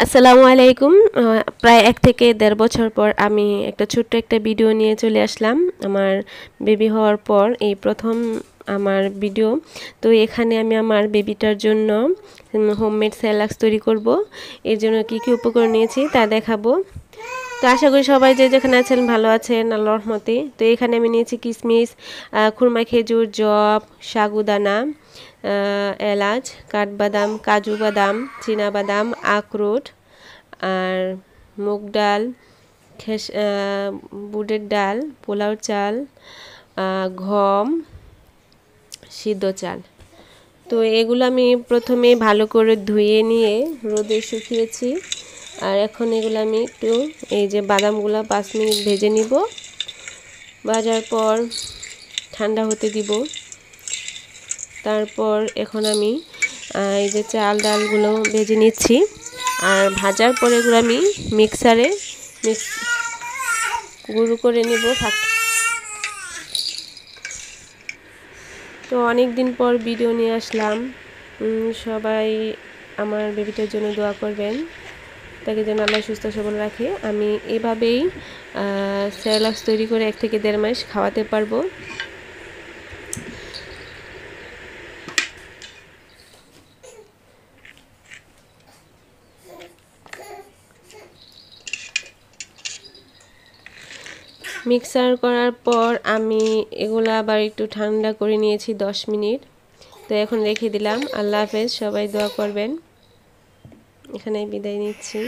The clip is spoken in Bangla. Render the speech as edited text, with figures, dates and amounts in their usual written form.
আসসালামু আলাইকুম। প্রায় ১ থেকে ১.৫ বছর পর আমি একটা ছোট্ট একটা ভিডিও নিয়ে চলে আসলাম। আমার বেবি হওয়ার পর এই ১ম আমার ভিডিও। তো এখানে আমি আমার বেবিটার জন্য হোমমেড সেরেলাক তৈরি করব। এর জন্য কি কি উপকরণ নিয়েছি তা দেখাবো। তো আশা করি সবাই যে যেখানে আছেন ভালো আছেন আল্লাহর রহমতে। তো এখানে আমি নিয়েছি কিশমিশ, খুরমা খেজুর, যব, সাগুদানা, এলাচ, কাঠবাদাম, কাজু বাদাম, চীনাবাদাম, আখরোট আর মুগ ডাল, বুটের ডাল, পোলাও চাল, গম, সিদ্ধ চাল। তো এগুলো আমি প্রথমে ভালো করে ধুয়ে নিয়ে রোদে শুকিয়েছি। আর এখন এগুলো আমি একটু এই যে বাদামগুলো ৫ মিনিট ভেজে নিব। ভাজার পর ঠান্ডা হতে দিব। তারপর এখন আমি এই যে চাল ডালগুলো ভেজে নিচ্ছি। আর ভাজার পরে এগুলো আমি মিক্সারে গুঁড়ো করে নেব। তো অনেক দিন পর ভিডিও নিয়ে আসলাম। সবাই আমার বেবিটার জন্য দোয়া করবেন, তাকে যেন আল্লাহ সুস্থ সবল রাখে। আমি এভাবেই সেরেলাক তৈরি করে ১ থেকে ১.৫ মাস খাওয়াতে পারবো। মিক্সার করার পর আমি এগুলো আবার একটু ঠান্ডা করে নিয়েছি ১০ মিনিট। তো এখন রেখে দিলাম। আল্লাহ হাফেজ, সবাই দোয়া করবেন। এখানে বিদায় নিচ্ছি।